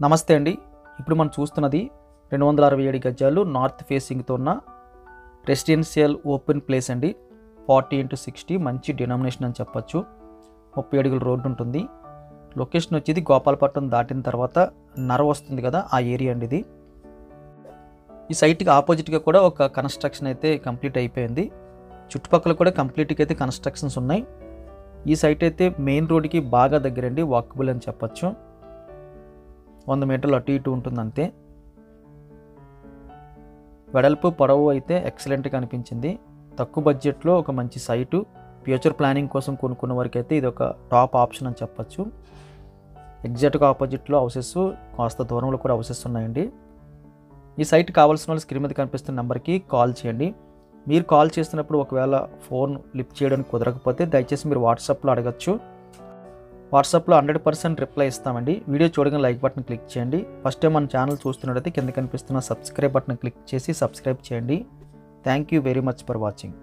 నమస్తే అండి. ఇప్పుడు మనం చూస్తున్నది 267 గజాలు నార్త్ ఫేసింగ్తో ఉన్న రెసిడెన్షియల్ ఓపెన్ ప్లేస్ అండి. 40x60 మంచి డినామినేషన్ అని చెప్పచ్చు. 30 అడుగుల రోడ్డు ఉంటుంది. లొకేషన్ వచ్చేది గోపాలపట్నం దాటిన తర్వాత నర వస్తుంది కదా, ఆ ఏరియా అండి ఇది. ఈ సైట్కి ఆపోజిట్గా కూడా ఒక కన్స్ట్రక్షన్ అయితే కంప్లీట్ అయిపోయింది. చుట్టుపక్కల కూడా కంప్లీట్గా అయితే కన్స్ట్రక్షన్స్ ఉన్నాయి. ఈ సైట్ అయితే మెయిన్ రోడ్కి బాగా దగ్గరండి, వాకబుల్ అని చెప్పచ్చు. 100 మీటర్లు అటు ఇటు ఉంటుంది అంతే. వెడల్పు పొడవు అయితే ఎక్సలెంట్గా అనిపించింది. తక్కువ బడ్జెట్లో ఒక మంచి సైటు, ఫ్యూచర్ ప్లానింగ్ కోసం కొనుక్కున్న వరకు అయితే ఇది ఒక టాప్ ఆప్షన్ అని చెప్పచ్చు. ఎగ్జాక్ట్గా ఆపోజిట్లో హౌసెస్, కాస్త దూరంలో కూడా హౌసెస్ ఉన్నాయండి. ఈ సైట్ కావాల్సిన వాళ్ళు స్క్రీన్ మీద కనిపిస్తున్న నెంబర్కి కాల్ చేయండి. మీరు కాల్ చేస్తున్నప్పుడు ఒకవేళ ఫోన్ లిఫ్ట్ చేయడానికి కుదరకపోతే దయచేసి మీరు వాట్సాప్లో అడగచ్చు. వాట్సాప్లో 100% రిప్లై ఇస్తామండి. వీడియో చూడగానే లైక్ బటన్ క్లిక్ చేయండి. ఫస్ట్ టైం మన ఛానల్ చూస్తున్నట్టయితే కింద కనిపిస్తున్న సబ్స్క్రైబ్ బటన్ క్లిక్ చేసి సబ్స్క్రైబ్ చేయండి. Thank you very much for watching.